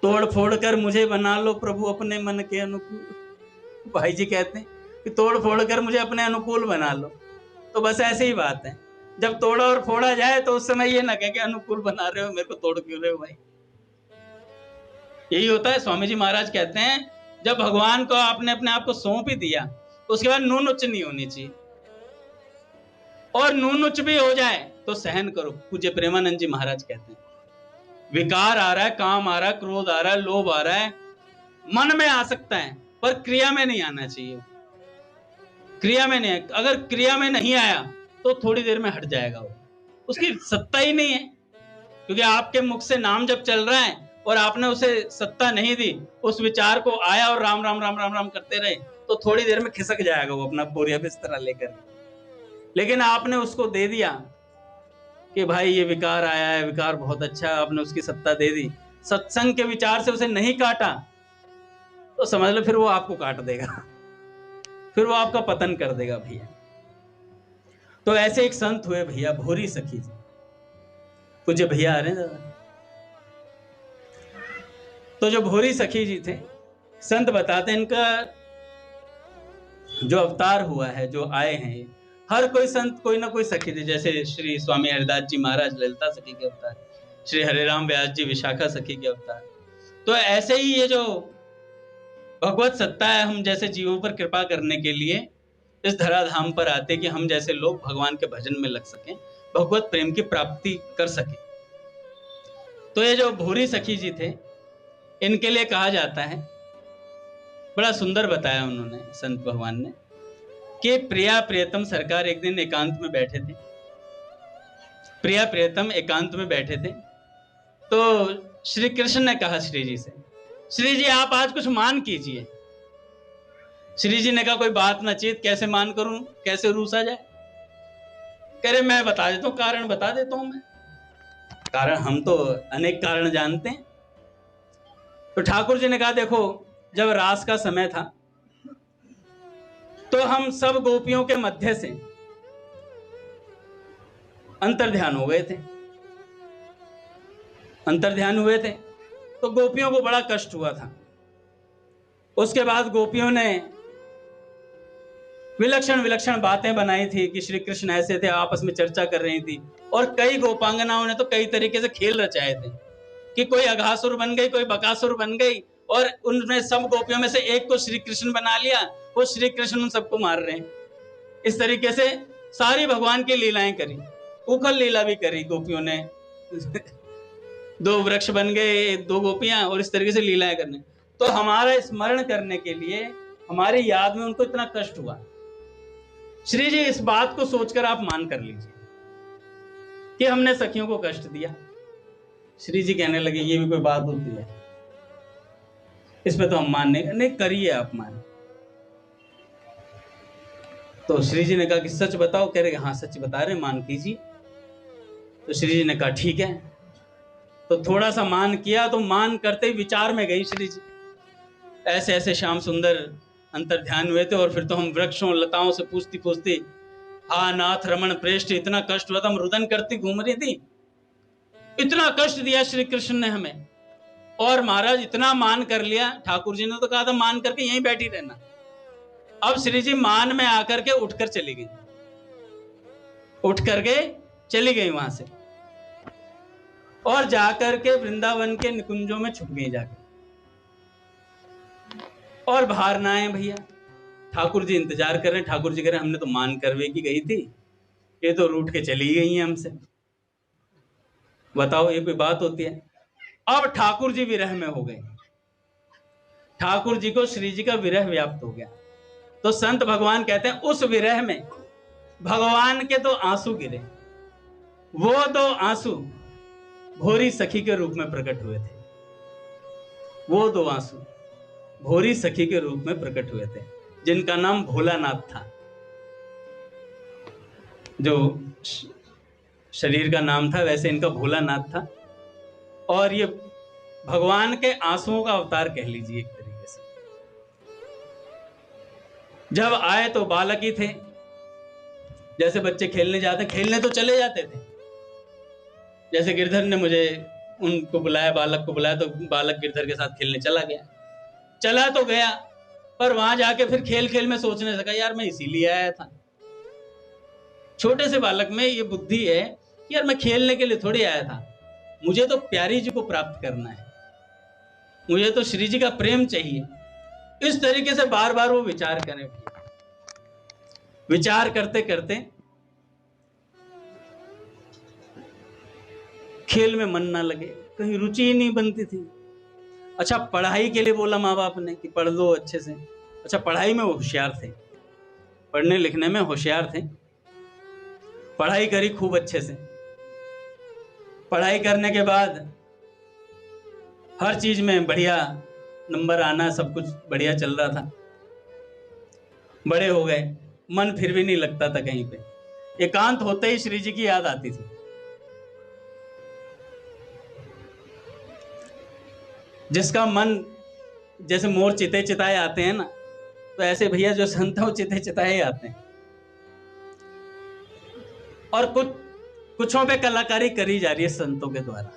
तोड़ फोड़ कर मुझे बना लो प्रभु अपने मन के अनुकूल। भाई जी कहते हैं कि तोड़ फोड़ कर मुझे अपने अनुकूल बना लो। तो बस ऐसे ही बात है, जब तोड़ा और फोड़ा जाए तो उस समय ये ना कहे कि अनुकूल बना रहे हो, मेरे को तोड़ क्यों रहे हो भाई। यही होता है। स्वामी जी महाराज कहते हैं जब भगवान को आपने अपने आप को सौंप ही दिया तो उसके बाद नून उच्च नहीं होनी चाहिए, और नून उच्च भी हो जाए तो सहन करो। पूज्य प्रेमानंद जी महाराज कहते हैं विकार आ रहा है, काम आ रहा है, क्रोध आ रहा है, लोभ आ रहा है, मन में आ सकता है पर क्रिया में नहीं आना चाहिए। क्रिया में नहीं, अगर क्रिया में नहीं आया तो थोड़ी देर में हट जाएगा वो, उसकी सत्ता ही नहीं है। क्योंकि आपके मुख से नाम जब चल रहा है और आपने उसे सत्ता नहीं दी, उस विचार को आया और राम राम राम राम राम करते रहे तो थोड़ी देर में खिसक जाएगा वो अपना बोरिया बिस्तरा लेकर। लेकिन आपने उसको दे दिया कि भाई ये विकार आया है, विकार बहुत अच्छा, आपने उसकी सत्ता दे दी, सत्संग के विचार से उसे नहीं काटा तो समझ लो फिर वो आपको काट देगा, फिर वो आपका पतन कर देगा भैया। तो ऐसे एक संत हुए भैया भोरी सखी जी, पूज्य भैया आ रहे हैं दादा। तो जो भोरी सखी जी थे, संत बताते हैं इनका जो अवतार हुआ है, जो आए हैं, हर कोई संत कोई ना कोई सखी थे। जैसे श्री स्वामी हरिदास जी महाराज ललिता सखी के अवतार, श्री हरिराम व्यास जी विशाखा सखी के अवतार। तो ऐसे ही ये जो भगवत सत्ता है, हम जैसे जीवों पर कृपा करने के लिए इस धराधाम पर आते कि हम जैसे लोग भगवान के भजन में लग सकें, भगवत प्रेम की प्राप्ति कर सकें। तो ये जो भोरी सखी जी थे, इनके लिए कहा जाता है, बड़ा सुंदर बताया उन्होंने संत भगवान ने, कि प्रिया प्रियतम सरकार एक दिन एकांत में बैठे थे। प्रिया प्रियतम एकांत में बैठे थे तो श्री कृष्ण ने कहा श्री जी से, श्री जी आप आज कुछ मान कीजिए। श्री जी ने कहा कोई बात ना चीत, कैसे मान करूं, कैसे रूसा जाए। कह रहे मैं बता देता हूं, कारण बता देता हूं मैं। कारण हम तो अनेक कारण जानते हैं। तो ठाकुर जी ने कहा देखो, जब रास का समय था तो हम सब गोपियों के मध्य से अंतर्ध्यान हो गए थे, अंतर्ध्यान हुए थे तो गोपियों को बड़ा कष्ट हुआ था। उसके बाद गोपियों ने विलक्षण विलक्षण बातें बनाई थी कि श्री कृष्ण ऐसे थे, आपस में चर्चा कर रही थी। और कई गोपांगनाओं ने तो कई तरीके से खेल रचाए थे कि कोई अघासुर बन गई, कोई बकासुर बन गई, और उनमें सब गोपियों में से एक को श्री कृष्ण बना लिया, वो श्री कृष्ण उन सबको मार रहे हैं। इस तरीके से सारी भगवान की लीलाएं करी, उखल लीला भी करी गोपियों ने। दो वृक्ष बन गए, दो गोपियां, और इस तरीके से लीलाएं करने। तो हमारा स्मरण करने के लिए, हमारी याद में उनको इतना कष्ट हुआ। श्री जी इस बात को सोचकर आप मान कर लीजिए कि हमने सखियों को कष्ट दिया। श्री जी कहने लगे ये भी कोई बात होती है, इसमें तो हम मान नहीं करिए, आप मान। तो श्री जी ने कहा कि सच बताओ। कह रहे हाँ सच बता रहे, मान कीजिए। तो श्री जी ने कहा ठीक है। तो थोड़ा सा मान किया, तो मान करते ही विचार में गई श्री जी। ऐसे ऐसे श्याम सुंदर अंतर्ध्यान हुए थे, और फिर तो हम वृक्षों लताओं से पूछती पूछती, हा नाथ रमण प्रेष्ठ, इतना कष्ट हुआ था, हम रुदन करती घूम रही थी, इतना कष्ट दिया श्री कृष्ण ने हमें। और महाराज इतना मान कर लिया, ठाकुर जी ने तो कहा था मान करके यहीं बैठी रहना। अब श्री जी मान में आकर के उठकर चली गई, उठ करके चली गई वहां से। और जाकर के वृंदावन के निकुंजों में छुप गई जाकर, और बाहर ना आए भैया। ठाकुर जी इंतजार कर रहे हैं। ठाकुर जी कह रहे हमने तो मान करवे की गई थी, ये तो रूठ के चली गई हैं हमसे। बताओ ये कोई बात होती है? अब ठाकुर जी विरह में हो गए। ठाकुर जी को श्री जी का विरह व्याप्त हो गया। तो संत भगवान कहते हैं उस विरह में भगवान के तो आंसू गिरे। वो दो आंसू भोरी सखी के रूप में प्रकट हुए थे। वो दो आंसू भोरी सखी के रूप में प्रकट हुए थे, जिनका नाम भोलानाथ था। जो शरीर का नाम था वैसे इनका भोलानाथ था, और ये भगवान के आंसुओं का अवतार कह लीजिए एक तरीके से। जब आए तो बालक ही थे, जैसे बच्चे खेलने जाते, खेलने तो चले जाते थे। जैसे गिरधर ने मुझे उनको बुलाया, बालक को बुलाया, तो बालक गिरधर के साथ खेलने चला गया। चला तो गया, पर वहां जाके फिर खेल खेल में सोचने लगा, यार मैं इसीलिए आया था। छोटे से बालक में ये बुद्धि है कि यार मैं खेलने के लिए थोड़ी आया था, मुझे तो प्यारी जी को प्राप्त करना है, मुझे तो श्री जी का प्रेम चाहिए। इस तरीके से बार बार वो विचार करें। विचार करते करते खेल में मन ना लगे, कहीं रुचि ही नहीं बनती थी। अच्छा, पढ़ाई के लिए बोला माँ बाप ने कि पढ़ लो अच्छे से। अच्छा, पढ़ाई में वो होशियार थे, पढ़ने लिखने में होशियार थे। पढ़ाई करी खूब अच्छे से। पढ़ाई करने के बाद हर चीज में बढ़िया नंबर आना, सब कुछ बढ़िया चल रहा था। बड़े हो गए, मन फिर भी नहीं लगता था कहीं पे। एकांत होते ही श्री जी की याद आती थी। जिसका मन जैसे मोर चिते चिताए आते हैं ना, तो ऐसे भैया जो संत हो चिते चिताए आते हैं। और कुछों पे कलाकारी करी जा रही है संतों के द्वारा,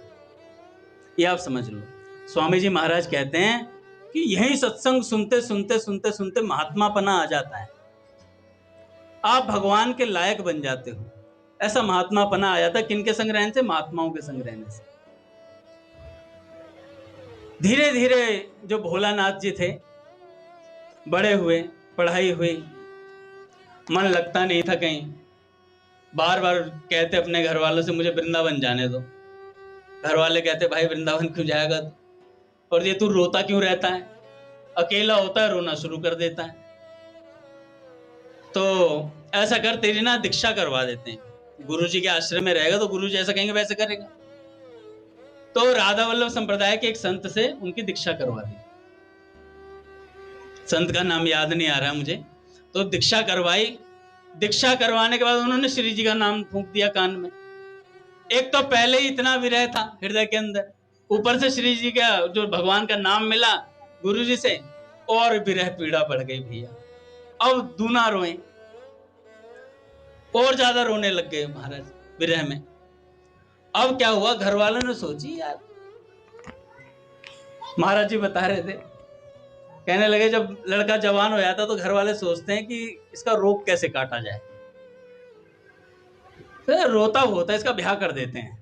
ये आप समझ लो। स्वामी जी महाराज कहते हैं कि यही सत्संग सुनते सुनते सुनते सुनते महात्मापना आ जाता है, आप भगवान के लायक बन जाते हो। ऐसा महात्मापना आ जाता है किनके संग रहने से? महात्माओं के संग रहने से। धीरे धीरे जो भोलानाथ जी थे बड़े हुए, पढ़ाई हुई, मन लगता नहीं था कहीं। बार बार कहते अपने घर वालों से मुझे वृंदावन जाने दो। घर वाले कहते भाई वृंदावन क्यों जाएगा तू, और ये तू रोता क्यों रहता है? अकेला होता है रोना शुरू कर देता है। तो ऐसा कर, तेरी ना दीक्षा करवा देते हैं। गुरुजी के आश्रम में रहेगा तो गुरुजी ऐसा कहेंगे वैसे करेगा। तो राधा वल्लभ संप्रदाय के एक संत से उनकी दीक्षा करवा दी। संत का नाम याद नहीं आ रहा मुझे। तो दीक्षा करवाई। दीक्षा करवाने के बाद उन्होंने श्री जी का नाम फूंक दिया कान में। एक तो पहले ही इतना विरह था हृदय के अंदर, ऊपर से श्री जी का जो भगवान का नाम मिला गुरु जी से, और विरह पीड़ा बढ़ गई भैया। अब दूना रोए, और ज्यादा रोने लग गए महाराज विरह में। अब क्या हुआ, घर वालों ने सोची यार, महाराज जी बता रहे थे, कहने लगे जब लड़का जवान हो जाता तो घर वाले सोचते हैं कि इसका रोग कैसे काटा जाए, तो रोता होता है इसका ब्याह कर देते हैं।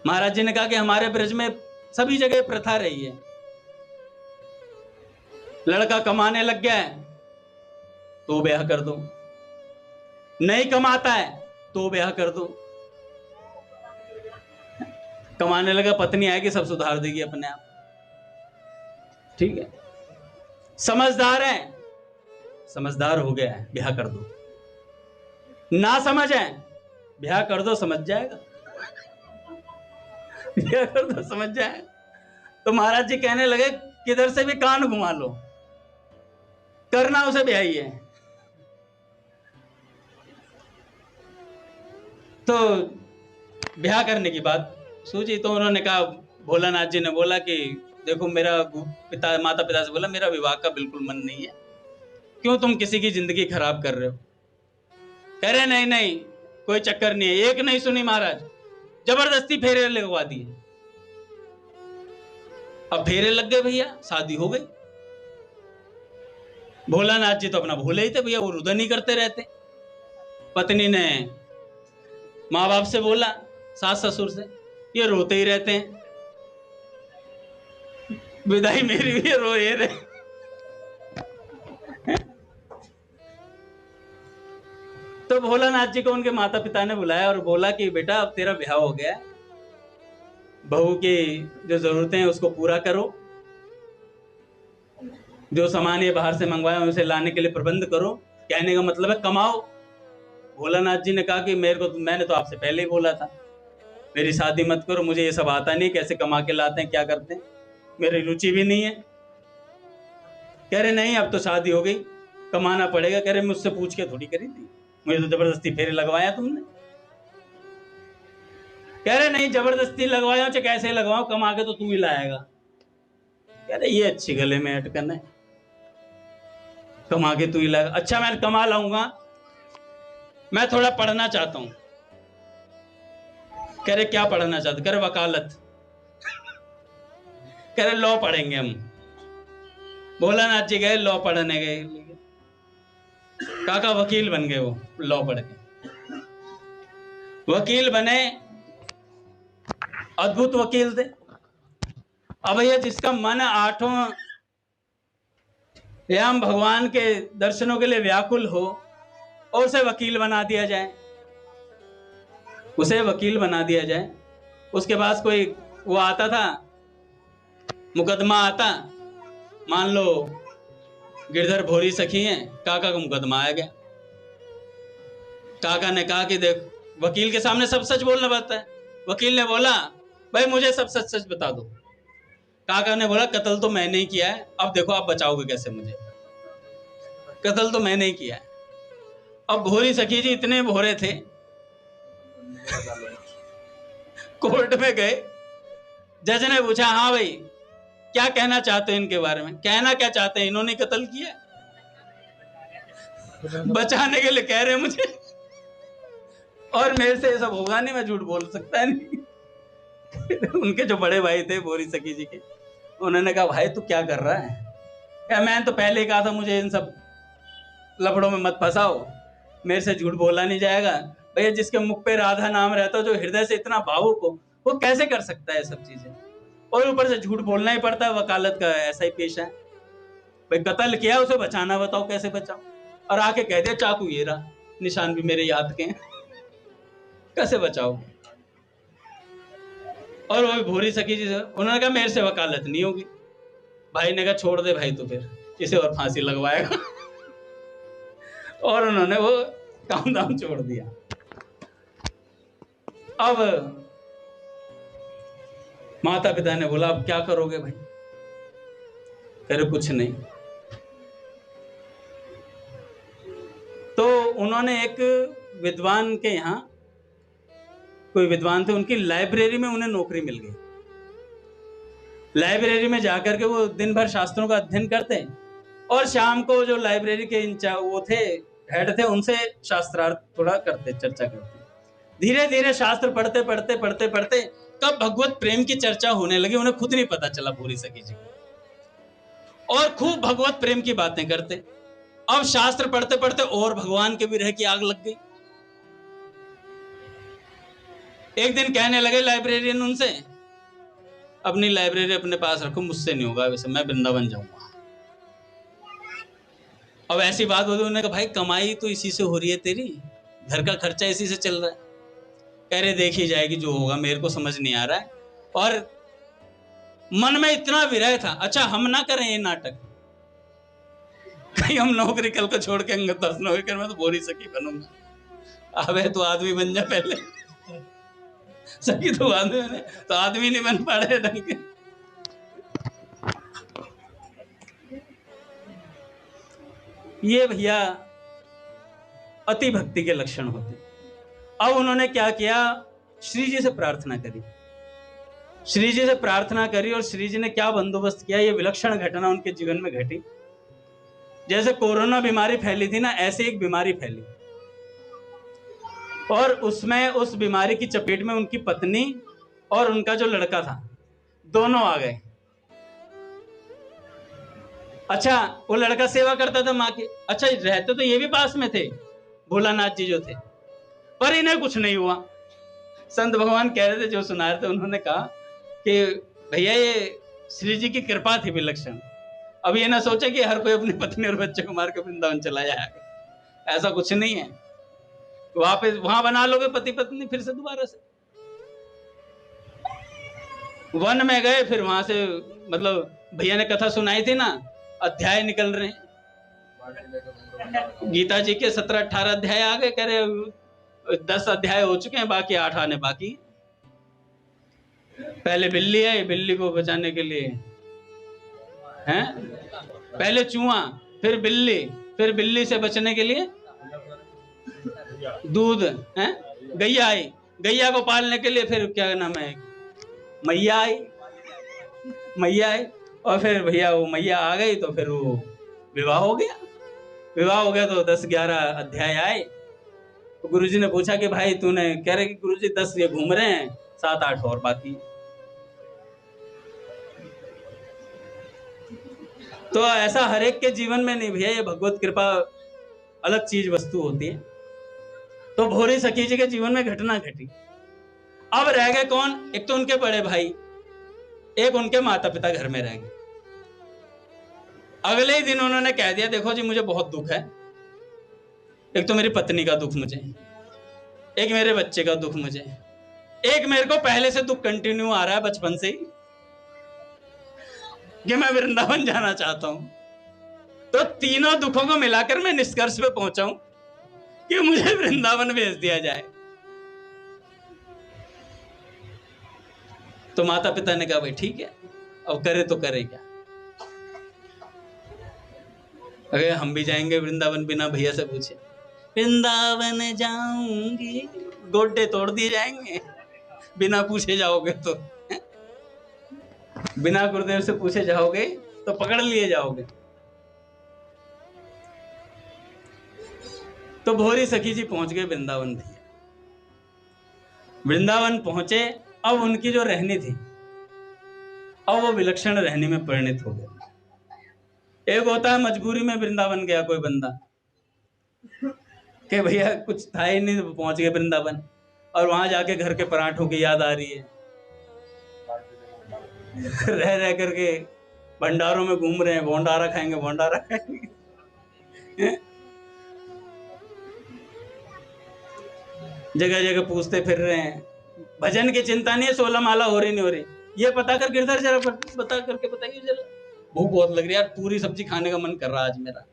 महाराज जी ने कहा कि हमारे ब्रज में सभी जगह प्रथा रही है, लड़का कमाने लग गया है तो ब्याह कर दो, नहीं कमाता है तो ब्याह कर दो। कमाने लगा, पत्नी आएगी सब सुधार देगी अपने आप, ठीक है। समझदार है, समझदार हो गया है, ब्याह कर दो। ना समझ है, ब्याह कर दो, समझ जाएगा। ब्याह कर दो, समझ जाएगा। तो महाराज जी कहने लगे किधर से भी कान घुमा लो, करना उसे ब्याह ही है। तो ब्याह करने की बात सूझी तो उन्होंने कहा, भोलानाथ जी ने बोला कि देखो मेरा माता पिता से बोला मेरा विवाह का बिल्कुल मन नहीं है, क्यों तुम किसी की जिंदगी खराब कर रहे हो? कह रहे नहीं नहीं कोई चक्कर नहीं है। एक नहीं सुनी महाराज, जबरदस्ती फेरे लगवा दिए। अब फेरे लग गए भैया, शादी हो गई। भोलानाथ जी तो अपना भोले ही थे भैया, वो रुदन ही करते रहते। पत्नी ने माँ बाप से बोला, सास ससुर से, ये रोते ही रहते हैं, विदाई मेरी हुई है, रो ये रहे। तो भोलानाथ जी को उनके माता पिता ने बुलाया और बोला कि बेटा अब तेरा ब्याह हो गया, बहू की जो जरूरतें हैं उसको पूरा करो, जो सामान ये बाहर से मंगवाया उसे लाने के लिए प्रबंध करो। कहने का मतलब है कमाओ। भोलानाथ जी ने कहा कि मैंने तो आपसे पहले ही बोला था मेरी शादी मत करो, मुझे ये सब आता नहीं, कैसे कमा के लाते हैं क्या करते हैं, मेरी रुचि भी नहीं है। कह रहे नहीं अब तो शादी हो गई, कमाना पड़ेगा। कह रहे मुझसे पूछ के थोड़ी करी थी, मुझे तो जबरदस्ती फेरे लगवाया तुमने। कह रहे नहीं जबरदस्ती लगवाया चाहे कैसे लगवाओ, कमा के तो तू ही लाएगा। कह रहे ये अच्छी गले में अटकन है, कमा के तू ही लाएगा। अच्छा मैं कमा लाऊंगा, मैं थोड़ा पढ़ना चाहता हूं। कह रहे क्या पढ़ना चाहते? कह रहे वकालत। कह रहे लॉ पढ़ेंगे हम। भोलानाथ जी गए लॉ पढ़ने गए, काका वकील बन गए वो लॉ पढ़ के। वकील बने, अद्भुत वकील थे। अब भैया जिसका मन आठों याम भगवान के दर्शनों के लिए व्याकुल हो और उसे वकील बना दिया जाए, उसे वकील बना दिया जाए। उसके पास कोई वो आता था, मुकदमा आता, मान लो गिरधर भोरी सखी हैं, काका का मुकदमा आ गया। काका ने कहा कि देख वकील के सामने सब सच बोलना पड़ता है। वकील ने बोला भाई मुझे सब सच सच बता दो। काका ने बोला कत्ल तो मैंने ही किया है, अब देखो आप बचाओगे कैसे मुझे, कत्ल तो मैंने ही किया है। अब भोरी सखी जी इतने भोरे थे, कोर्ट में गए, जज ने पूछा हाँ भाई क्या कहना चाहते हैं इनके बारे में? कहना क्या चाहते हैं, इन्होंने कत्ल किया? बचाने के लिए कह रहे हैं मुझे, और मेरे से ये सब होगा नहीं, मैं झूठ बोल सकता नहीं। उनके जो बड़े भाई थे भोरी सखी जी के, उन्होंने कहा भाई तू क्या कर रहा है? क्या मैंने तो पहले ही कहा था मुझे इन सब लफड़ों में मत फंसाओ, मेरे से झूठ बोला नहीं जाएगा। भैया जिसके मुख पे राधा नाम रहता हो, जो हृदय से इतना भावुक हो, वो कैसे कर सकता है सब चीजें? और ऊपर से झूठ बोलना ही पड़ता है, वकालत का ऐसा ही पेशा है। भाई कत्ल किया उसे बचाना, बताओ कैसे बचाओ? और आके कह दिया चाकू ये रहा, निशान भी मेरे याद के हैं, कैसे बचाओ? और वो भी भोरी सखी जी से उन्होंने कहा मेरे से वकालत नहीं होगी। भाई ने कहा छोड़ दे भाई, तो फिर इसे और फांसी लगवाएगा। और उन्होंने वो काम धाम छोड़ दिया। अब माता पिता ने बोला अब क्या करोगे भाई? कह रहे कुछ नहीं। तो उन्होंने एक विद्वान के यहाँ, कोई विद्वान थे, उनकी लाइब्रेरी में उन्हें नौकरी मिल गई। लाइब्रेरी में जाकर के वो दिन भर शास्त्रों का अध्ययन करते और शाम को जो लाइब्रेरी के इंचार्ज वो थे, हेड थे, उनसे शास्त्रार्थ थोड़ा करते, चर्चा करते। धीरे धीरे शास्त्र पढ़ते पढ़ते पढ़ते पढ़ते कब भगवत प्रेम की चर्चा होने लगी उन्हें खुद नहीं पता चला भोरी सखी जी को, और खूब भगवत प्रेम की बातें करते। अब शास्त्र पढ़ते पढ़ते और भगवान के विरह की आग लग गई। एक दिन कहने लगे लाइब्रेरियन उनसे, अपनी लाइब्रेरी अपने पास रखो, मुझसे नहीं होगा, वैसे मैं वृंदावन जाऊंगा। अब ऐसी बात होती, उन्होंने कहा भाई कमाई तो इसी से हो रही है तेरी, घर का खर्चा इसी से चल रहा है। कह रहे देखी जाएगी जो होगा, मेरे को समझ नहीं आ रहा है। और मन में इतना विरह था, अच्छा हम ना करें ये नाटक, कहीं हम नौकरी कल को छोड़ के अंगत दर्शन हो गए, मैं तो भोरी सखी बनूंगा। अबे तो आदमी बन जा पहले, सखी तो आदमी बने, तो आदमी नहीं बन पा रहे ढंग के। ये भैया अति भक्ति के लक्षण होते। अब उन्होंने क्या किया, श्री जी से प्रार्थना करी, श्री जी से प्रार्थना करी, और श्री जी ने क्या बंदोबस्त किया, ये विलक्षण घटना उनके जीवन में घटी। जैसे कोरोना बीमारी फैली थी ना, ऐसे एक बीमारी फैली, और उसमें उस बीमारी की चपेट में उनकी पत्नी और उनका जो लड़का था, दोनों आ गए। अच्छा वो लड़का सेवा करता था माँ की, अच्छा रहते तो ये भी पास में थे भोलानाथ जी जो थे, पर इन्हें कुछ नहीं हुआ। संत भगवान कह रहे थे, जो सुना रहे थे, उन्होंने कहा कि भैया ये श्री जी की कृपा थी विलक्षण। अब ये ना सोचे कि हर कोई अपनी पत्नी और बच्चे को मार के वृंदावन चला जाएगा, ऐसा कुछ नहीं है। वापस वहां बना लोगे पति पत्नी फिर से दोबारा से। वन में गए, फिर वहां से मतलब भैया ने कथा सुनाई थी ना, अध्याय निकल रहे हैं गीता जी के 17-18 अध्याय आ गए, कह रहे 10 अध्याय हो चुके हैं, बाकी 8 आने बाकी। पहले बिल्ली आई, बिल्ली को बचाने के लिए हैं, पहले चूहा, फिर बिल्ली से बचने के लिए दूध है, गैया आई, गैया को पालने के लिए फिर क्या नाम है, मैया आई, और फिर भैया वो मैया आ गई तो फिर वो विवाह हो गया तो 10-11 अध्याय आए। तो गुरुजी ने पूछा कि भाई तूने, कह रहे कि गुरुजी 10 ये घूम रहे हैं, 7-8 और बाकी। तो ऐसा हर एक के जीवन में नहीं भैया, ये भगवत कृपा अलग चीज वस्तु होती है। तो भोरी सखी जी के जीवन में घटना घटी। अब रह गए कौन, एक तो उनके बड़े भाई, एक उनके माता पिता घर में रह गए। अगले ही दिन उन्होंने कह दिया, देखो जी मुझे बहुत दुख है, एक तो मेरी पत्नी का दुख मुझे, एक मेरे बच्चे का दुख मुझे, एक मेरे को पहले से दुख कंटिन्यू आ रहा है बचपन से ही कि मैं वृंदावन जाना चाहता हूं। तो तीनों दुखों को मिलाकर मैं निष्कर्ष पे पहुंचा हूं कि मुझे वृंदावन भेज दिया जाए। तो माता पिता ने कहा भाई ठीक है, अब करे तो करे क्या, अगर हम भी जाएंगे वृंदावन बिना भैया से पूछे, वृंदावन जाऊंगी, गोड्डे तोड़ दिए जाएंगे बिना पूछे जाओगे तो, बिना गुरुदेव से पूछे जाओगे तो पकड़ लिए जाओगे। तो भोरी सखी जी पहुंच गए वृंदावन। भैया वृंदावन पहुंचे, अब उनकी जो रहनी थी, अब वो विलक्षण रहनी में परिणित हो गए। एक होता है मजबूरी में वृंदावन गया कोई बंदा कि भैया कुछ था ही नहीं, तो पहुंच गए वृंदावन, और वहां जाके घर के पराठों की याद आ रही है, रह रह करके भंडारों में घूम रहे हैं, भंडारा खाएंगे जगह जगह पूछते फिर रहे हैं। भजन की चिंता नहीं है, 16 माला हो रही नहीं हो रही, ये पता कर गिरधर जरा बता करके बताइए जरा, भूख बहुत लग रही है यार, पूरी सब्जी खाने का मन कर रहा आज मेरा,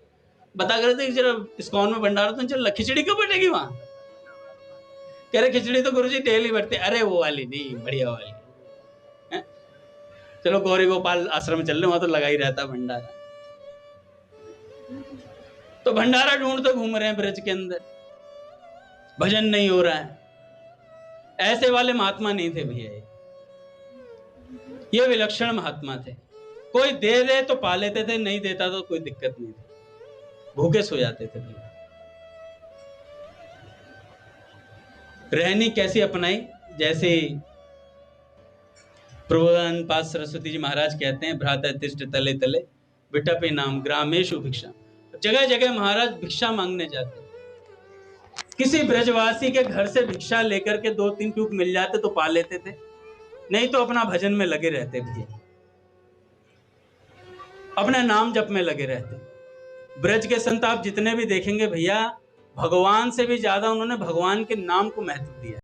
बता कर दे जरा, इस्कॉन में भंडारा तो चल, खिचड़ी क्यों बैठेगी वहां, कह रहे खिचड़ी तो गुरुजी डेली बैठते, अरे वो वाली नहीं, बढ़िया वाली है? चलो गौरी गोपाल आश्रम चल रहे, वहां तो लगा ही रहता भंडारा। तो भंडारा ढूंढते घूम रहे हैं ब्रज के अंदर, भजन नहीं हो रहा है। ऐसे वाले महात्मा नहीं थे भैया, ये विलक्षण महात्मा थे। कोई दे दे तो पा लेते थे, नहीं देता तो कोई दिक्कत नहीं थी, भूखे सो जाते थे भैया। रहनी कैसी अपनाई, जैसे प्रभुपाद पाद सरस्वती जी महाराज कहते हैं, भ्राता तिष्ठ तले तले विटपे नाम ग्रामेशु भिक्षा। जगह जगह महाराज भिक्षा मांगने जाते, किसी ब्रजवासी के घर से भिक्षा लेकर के 2-3 टूक मिल जाते तो पा लेते थे, नहीं तो अपना भजन में लगे रहते भैया, अपने नाम जप में लगे रहते। ब्रज के संत आप जितने भी देखेंगे भैया, भगवान से भी ज्यादा उन्होंने भगवान के नाम को महत्व दिया।